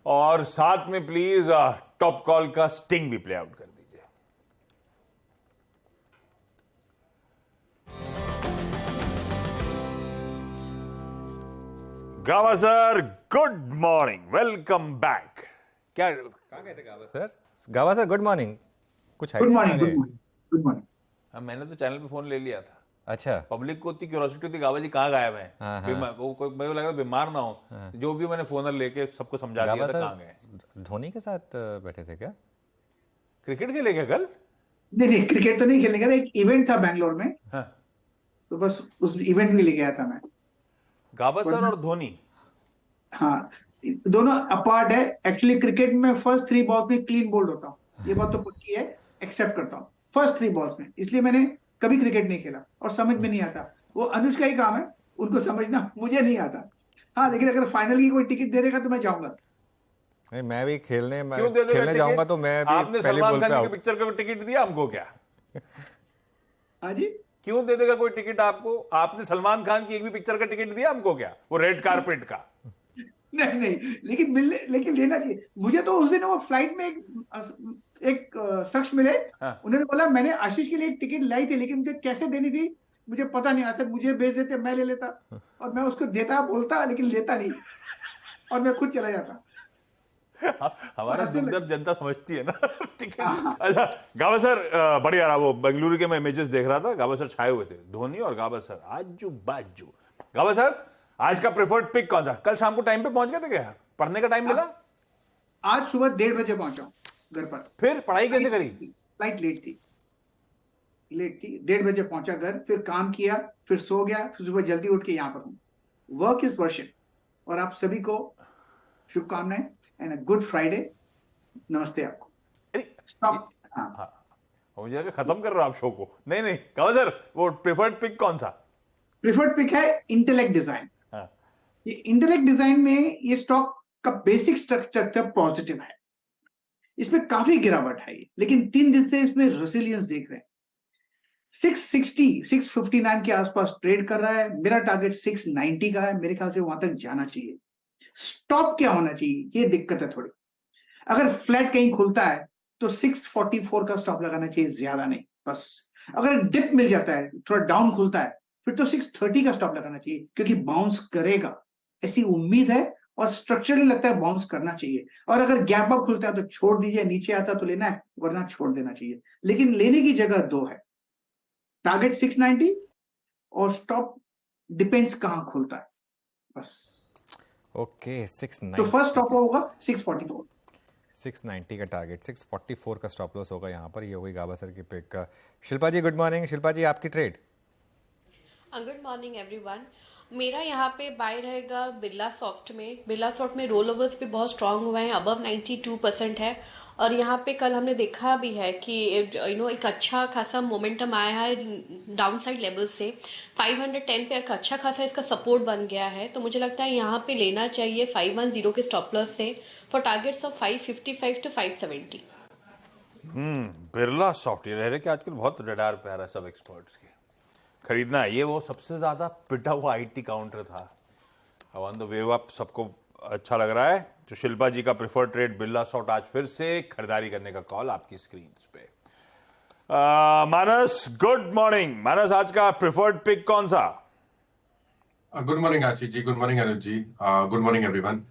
और साथ में प्लीज टॉप कॉल का स्टिंग भी प्ले आउट कर दीजिए। Gavaskar good morning, welcome back. क्या कहाँ गए थे गावस्कर? Gavaskar good morning. कुछ गुड आइडिया मॉर्निंग, आ गए? Good morning, good morning. मैंने तो चैनल पे फोन ले लिया था। अच्छा, पब्लिक को इतनी क्यूरोसिटी थी गावा जी कहाँ गायब है। हाँ, फिर हाँ। मेरे को लगा बीमार ना हो, जो भी मैंने फोनर लेके सबको समझा दिया था कहाँ गए। गावस्कर धोनी के साथ बैठे थे क्या? क्रिकेट खेले क्या कल? नहीं नहीं, क्रिकेट तो नहीं खेलने गया था, एक इवेंट था बैंगलोर में, हाँ। तो बस उस इवेंट में ले गया था मैं। गावस्कर वरना- और धोनी। हाँ, दोनों अपार्ट है। एक्चुअली क्रिकेट में फर्स्ट 3 बॉल्स में क्लीन बोल्ड होता हूँ, ये बात तो पक्की है, एक्सेप्ट करता हूँ फर्स्ट 3 बॉल्स में, इसलिए मैंने कभी क्रिकेट नहीं खेला और समझ में नहीं आता। वो अनुज का ही काम है, उनको समझना, मुझे नहीं आता। हाँ, लेकिन अगर फाइनल की कोई टिकट दे देगा तो मैं जाऊंगा। नहीं, मैं भी खेलने क्यों दे देगा खेलने टिकट? जाऊंगा तो मैं भी आपने पहली सलमान बॉल पे खान की आउट। पिक्चर का टिकट दिया हमको क्या? हाँ जी, क्यों दे देगा कोई टिकट आपको? आपने सलमान खान की एक भी पिक्चर का टिकट दिया हमको क्या, वो रेड कारपेट का? नहीं नहीं, लेकिन लेना चाहिए मुझे। तो उस दिन वो फ्लाइट में एक शख्स मिले, हाँ। उन्होंने बोला मैंने आशीष के लिए एक टिकट लाई थी, लेकिन मुझे कैसे देनी थी मुझे पता नहीं आता, मुझे भेज देते मैं ले लेता, और मैं उसको देता बोलता लेकिन लेता नहीं, और मैं खुद चला जाता। हमारा हंसने दुख लगे। दर्द जनता समझती है ना। टिकट। हाँ। अच्छा गावस्कर, बढ़िया रहा। वो बेंगलुरु के मैं इमेजेस देख रहा था, गावस्कर छाए हुए थे, धोनी और गावस्कर आजू बाजू। गावस्कर, आज का प्रेफर्ड पिक कौन सा? कल शाम को टाइम पे पहुंच गए थे क्या? पढ़ने का टाइम मिला? आज सुबह 1:30 बजे पहुंचा हूं घर पर। फिर पढ़ाई कैसे करी? फ्लाइट लेट थी, 1:30 बजे पहुंचा घर, फिर काम किया, फिर सो गया, फिर सुबह जल्दी उठ के यहाँ पर हूँ। Work is worship. और आप सभी को शुभकामनाएं एंड अ गुड फ्राइडे। नमस्ते आपको। अरे, स्टॉप। हाँ, हाँ, मुझे लगा खत्म कर रहे हो आप शो को। नहीं नहीं गावस्कर, वो प्रेफर्ड पिक कौन सा? प्रिफर्ड पिक है इंटेलेक्ट डिजाइन। हाँ। ये इंटेलेक्ट डिजाइन में ये स्टॉक का बेसिक स्ट्रक्चर पॉजिटिव है, इसमें काफी गिरावट है ये, लेकिन 3 दिन से इसमें रेसिलियंस देख रहे हैं। 660 659 के आसपास ट्रेड कर रहा है। मेरा टारगेट 690 का है, मेरे ख्याल से वहां तक जाना चाहिए। स्टॉप क्या होना चाहिए, ये दिक्कत है थोड़ी। अगर फ्लैट कहीं खुलता है तो 644 का स्टॉप लगाना चाहिए, ज्यादा नहीं, बस। अगर डिप मिल जाता है, थोड़ा डाउन खुलता है, फिर तो 630 का स्टॉप लगाना चाहिए, क्योंकि बाउंस करेगा ऐसी उम्मीद है, और स्ट्रक्चरली लगता है बाउंस करना चाहिए। और अगर गैप अप खुलता है तो छोड़ दीजिए, नीचे आता तो लेना है, वरना छोड़ देना चाहिए। लेकिन लेने की जगह 2 है, टारगेट 690 और स्टॉप डिपेंड्स कहां खुलता है, बस। ओके, तो 690 फर्स्ट स्टॉप होगा 644। 690 का टारगेट, 644 का स्टॉप लॉस होगा यहाँ पर। ये होगी गावस्कर की पिक का। शिल्पा जी गुड मॉर्निंग। शिल्पा जी आपकी ट्रेड? Good morning everyone. मेरा यहाँ पे बाय रहेगा बिरला सॉफ्ट में। बिरला सॉफ्ट में रोल ओवर्स भी बहुत स्ट्रांग हुए हैं, अबव 92% है। और यहाँ पे कल हमने देखा भी है कि एक अच्छा खासा मोमेंटम आया है डाउन साइड लेवल से। 510 पे एक अच्छा खासा इसका सपोर्ट बन गया है, तो मुझे लगता है यहाँ पे लेना चाहिए 510 के स्टॉप लॉस से, for targets of 555 to 570। Birlasoft, ये रह रहे कि आजकल बहुत रडार पे आ रहा है सब एक्सपर्ट्स के। खरीदना है, ये वो सबसे ज्यादा पिटा हुआ आईटी काउंटर था। अब ऑन द वेव अप, सबको अच्छा लग रहा है। तो शिल्पा जी का प्रेफर्ड ट्रेड बिरला सॉफ्ट, आज फिर से खरीदारी करने का कॉल आपकी स्क्रीन पे। मानस गुड मॉर्निंग। मानस, आज का प्रेफर्ड पिक कौन सा? Good morning Ashish ji, good morning अनुज जी, गुड मॉर्निंग एवरीवन।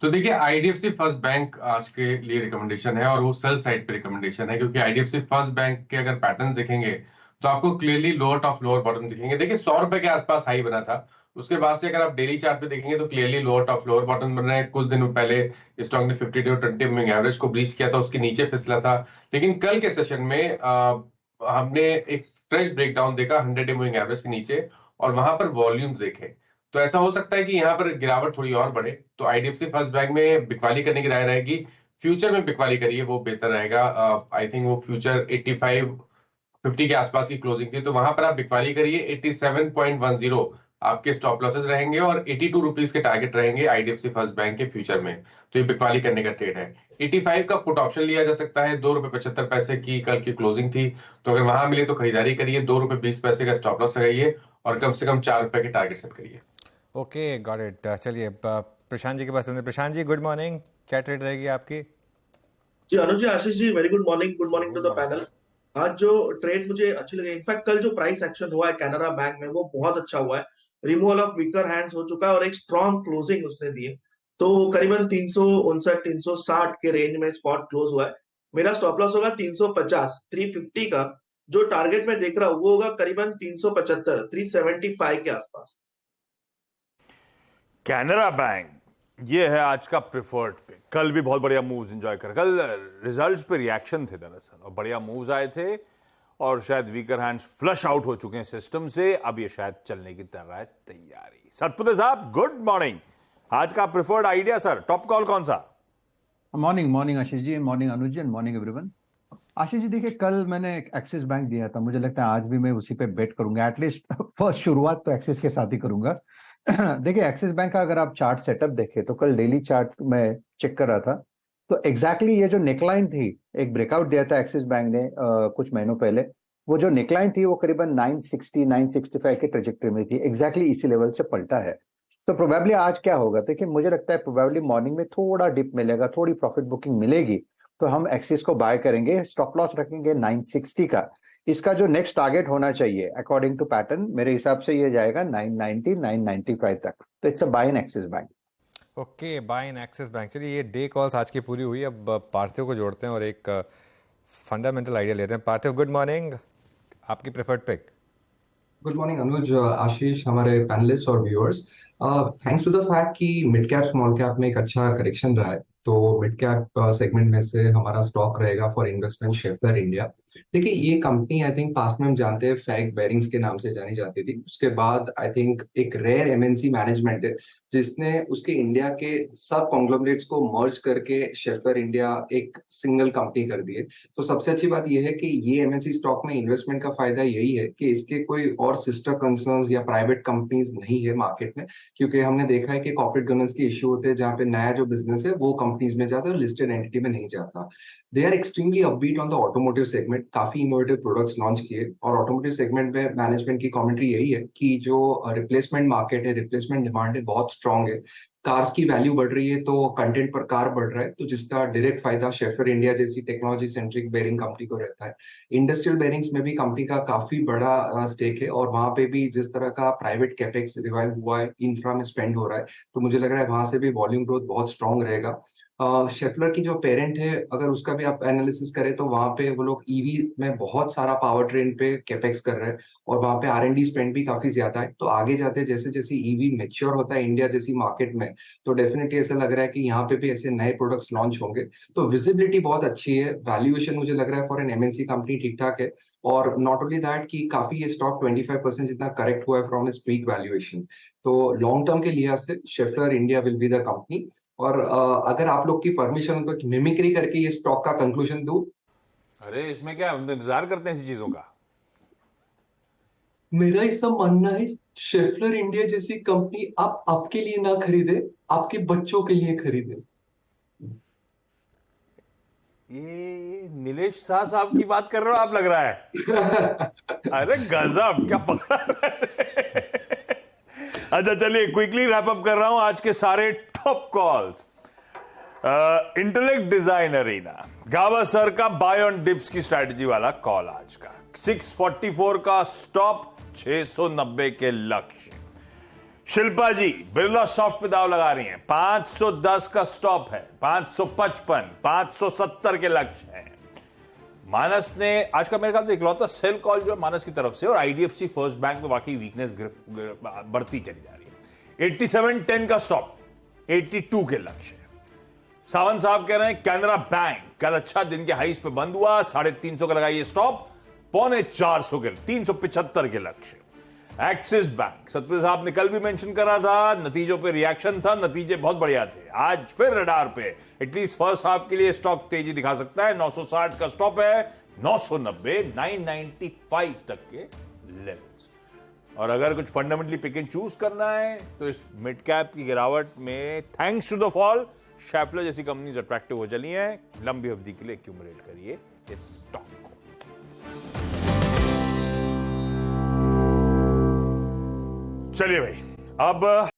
तो देखिए, आईडीएफसी फर्स्ट बैंक आज के लिए रिकमेंडेशन है, और वो सेल साइड पे रिकमेंडेशन है, क्योंकि आईडीएफसी फर्स्ट बैंक के अगर पैटर्न देखेंगे तो आपको clearly lower top lower bottom दिखेंगे। देखिए 100 रुपए के आसपास हाई बना था, उसके बाद से अगर आप डेली चार्ट पे देखेंगे तो clearly lower top lower bottom बन रहे हैं। कुछ दिनों पहले स्टॉक ने 50 डे और 20 मूविंग एवरेज को ब्रीच किया था, उसके नीचे फिसला था। लेकिन कल के सेशन में हमने एक फ्रेश ब्रेकडाउन देखा 100 डे मूविंग एवरेज के नीचे, और वहां पर वॉल्यूम्स देखे। तो ऐसा हो सकता है कि यहाँ पर गिरावट थोड़ी और बढ़े, तो आईडीएफसी फर्स्ट बैंक में बिकवाली करने की राय रहेगी। फ्यूचर में बिकवाली करिए, वो बेहतर रहेगा। आई थिंक वो फ्यूचर 85-50 के आसपास की क्लोजिंग थी, तो वहां पर आप बिकवाली करिए। 87.10 आपके स्टॉप लॉसेस रहेंगे, और 82 रुपीज के टारगेट रहेंगे आईडीएफसी फर्स्ट बैंक के फ्यूचर में। तो ये बिकवाली करने का ट्रेड है। 85 का पुट ऑप्शन लिया जा सकता है, ₹2.75 की कल की क्लोजिंग थी, तो अगर वहां मिले तो खरीदारी करिए। ₹2.20 का स्टॉप लॉस लगाइए, और कम से कम ₹4 के टारगेट सेट करिए। Okay, got it. चलिए प्रशांत जी के पास सुनते हैं। Prashant ji good morning. क्या ट्रेड रहेगी आपकी? जी Anuj ji, Ashish ji, very good morning to the panel. आज जो ट्रेड मुझे अच्छी लगी, इनफैक्ट कल जो प्राइस एक्शन हुआ है कैनरा बैंक में वो बहुत अच्छा हुआ है। रिमूवल ऑफ वीकर हैंड्स हो चुका है और एक स्ट्रॉन्ग क्लोजिंग उसने दी है। तो करीबन 359 360 के रेंज में स्पॉट क्लोज हुआ है। मेरा स्टॉप लॉस होगा 350 350 का। जो टारगेट में देख रहा हूँ वो होगा करीबन 375 375 के आसपास। कैनरा बैंक ये है आज का प्रिफर्ड पे। कल भी बहुत बढ़िया मूव्स एंजॉय कर, कल रिजल्ट्स पे रिएक्शन थे दरअसल और बढ़िया मूव्स आए थे और शायद वीकर हैंड्स फ्लश आउट हो चुके हैं सिस्टम से। अब ये शायद चलने की तरह है तैयारी। सतपुते साहब गुड मॉर्निंग, आज का preferred idea sir, top call कौन सा? मॉर्निंग आशीष जी, मॉर्निंग अनुज जी, मॉर्निंग एवरीवन। आशीष जी देखिए, कल मैंने एक्सिस बैंक दिया था, मुझे लगता है आज भी मैं उसी पे बेट करूंगा। एटलीस्ट फर्स्ट शुरुआत तो एक्सिस के साथ ही करूंगा। देखिए एक्सिस बैंक का अगर आप चार्ट सेटअप देखें तो कल डेली चार्ट में चेक कर रहा था तो एग्जैक्टली ये जो नेकलाइन थी, एक ब्रेकआउट दिया था एक्सिस बैंक ने कुछ महीनों पहले, वो जो नेकलाइन थी वो करीबन 960 965 की ट्रेजेक्टरी में थी। एग्जैक्टली इसी लेवल से पलटा है। तो प्रोबेबली आज क्या होगा, देखिए मुझे लगता है प्रोबेबली मॉर्निंग में थोड़ा डिप मिलेगा, थोड़ी प्रॉफिट बुकिंग मिलेगी तो हम एक्सिस को बाय करेंगे। स्टॉप लॉस रखेंगे 960 का। इसका जो नेक्स्ट टारगेट होना चाहिए अकॉर्डिंग टू पैटर्न, मेरे हिसाब से ये जाएगा 990 995 तक। तो it's a buy in Axis Bank. Okay, buy in Axis Bank. चलिए ये डे कॉल्स आज की पूरी हुई। अब पार्थिव को जोड़ते हैं और एक फंडामेंटल आइडिया लेते हैं। पार्थिव गुड मॉर्निंग, आपकी preferred pick. Good morning Anuj, Ashish, हमारे पैनलिस्ट और viewers. Thanks to the fact कि मिड कैप स्मॉल कैप में एक अच्छा करेक्शन रहा है, तो मिड कैप सेगमेंट में से हमारा स्टॉक रहेगा फॉर इन्वेस्टमेंट शेफलर इंडिया। देखिए ये कंपनी आई थिंक पास्ट में हम जानते हैं फैग बेरिंग्स के नाम से जानी जाती थी। उसके बाद आई थिंक एक रेयर एमएनसी मैनेजमेंट है जिसने उसके इंडिया के सब कॉन्ग्लोमरेट्स को मर्ज करके शेफलर इंडिया एक सिंगल कंपनी कर दी है। तो सबसे अच्छी बात यह है कि ये एमएनसी स्टॉक में इन्वेस्टमेंट का फायदा यही है कि इसके कोई और सिस्टर कंसर्न्स या प्राइवेट कंपनीज नहीं है मार्केट में, क्योंकि हमने देखा है कि कॉर्पोरेट गवर्नेंस के इश्यू होते हैं जहाँ पे नया जो बिजनेस है वो कंपनीज में जाता है और लिस्टेड एंटिटी में नहीं जाता। They are extremely upbeat on the automotive segment, काफी इनोवेटिव प्रोडक्ट्स लॉन्च किए और ऑटोमोटिव सेगमेंट में मैनेजमेंट की कमेंट्री यही है कि जो रिप्लेसमेंट मार्केट है, रिप्लेसमेंट डिमांड है, बहुत स्ट्रांग है। कार्स की वैल्यू बढ़ रही है तो कंटेंट पर कार बढ़ रहा है, तो जिसका डायरेक्ट फायदा शेफलर इंडिया जैसी टेक्नोलॉजी सेंट्रिक बेरिंग कंपनी को रहता है। इंडस्ट्रियल बेरिंग्स में भी कंपनी का काफी बड़ा स्टेक है और वहां पे भी जिस तरह का प्राइवेट कैपेक्स रिवाइव हुआ है, इंफ्रा में स्पेंड हो रहा है, तो मुझे लग रहा है वहां से भी वॉल्यूम ग्रोथ बहुत स्ट्रांग रहेगा। शेफलर की जो पेरेंट है, अगर उसका भी आप एनालिसिस करें तो वहां पे वो लोग ईवी में बहुत सारा पावर ट्रेन पे कैपेक्स कर रहे हैं और वहां पे R&D स्पेंड भी काफी ज्यादा है। तो आगे जाते जैसे जैसे ईवी मेच्योर होता है इंडिया जैसी मार्केट में, तो डेफिनेटली ऐसा लग रहा है कि यहाँ पे भी ऐसे नए प्रोडक्ट्स लॉन्च होंगे। तो विजिबिलिटी बहुत अच्छी है, वैल्यूएशन मुझे लग रहा है फॉर एन एमएनसी कंपनी ठीक ठाक है। और नॉट ओनली दैट कि काफी ये स्टॉक 25% जितना करेक्ट हुआ है फ्रॉम इट्स पीक वैल्यूएशन। तो लॉन्ग टर्म के लिहाज से Schaeffler India will be the company. और अगर आप लोग की परमिशन हो तो मिमिक्री करके ये स्टॉक का कंक्लूजन दूं। अरे इसमें क्या, हम तो इंतजार करते हैं ऐसी चीजों का। मेरा ऐसा मानना है शेफलर इंडिया जैसी कंपनी आप आपके लिए ना खरीदे, आपके बच्चों के लिए खरीदे। ये नीलेश शाह साहब की बात कर रहे हो आप, लग रहा है। अरे गजब, क्या पकड़ा है। अच्छा चलिए क्विकली रैप अप कर रहा हूं आज के सारे टॉप कॉल्स। इंटेलेक्ट डिजाइन अरीना, गावस्कर का बाय ऑन डिप्स की स्ट्रैटेजी वाला कॉल आज का। 644 का स्टॉप, 690 के लक्ष्य। शिल्पा जी बिरला सॉफ्ट पे दाव लगा रही हैं, 510 का स्टॉप है, 555 570 के लक्ष्य है। मानस ने आज का मेरे ख्याल से इकलौता सेल कॉल जो है मानस की तरफ से, और आईडीएफसी फर्स्ट बैंक में वाकई वीकनेस बढ़ती चली जा रही है। 8710 का स्टॉप, 82 के लक्ष्य। सावंत साहब कह रहे हैं कैनरा बैंक कल अच्छा दिन के हाईस पे बंद हुआ, 350 का लगाइए स्टॉप, 325 के 375 के लक्ष्य। एक्सिस बैंक सतपुर साहब ने कल भी मेंशन करा था, नतीजों पे रिएक्शन था, नतीजे बहुत बढ़िया थे। आज फिर रडार पे एटलीस्ट फर्स्ट हाफ के लिए स्टॉक तेजी दिखा सकता है। 960 का स्टॉप है, 990 995 तक के लेवल्स। और अगर कुछ फंडामेंटली पिक एंड चूज करना है तो इस मिड कैप की गिरावट में thanks to the fall Schaeffler जैसी कंपनीज अट्रैक्टिव हो चली हैं। लंबी अवधि के लिए एक्यूमुलेट करिए इस स्टॉक को। चलिए भाई, अब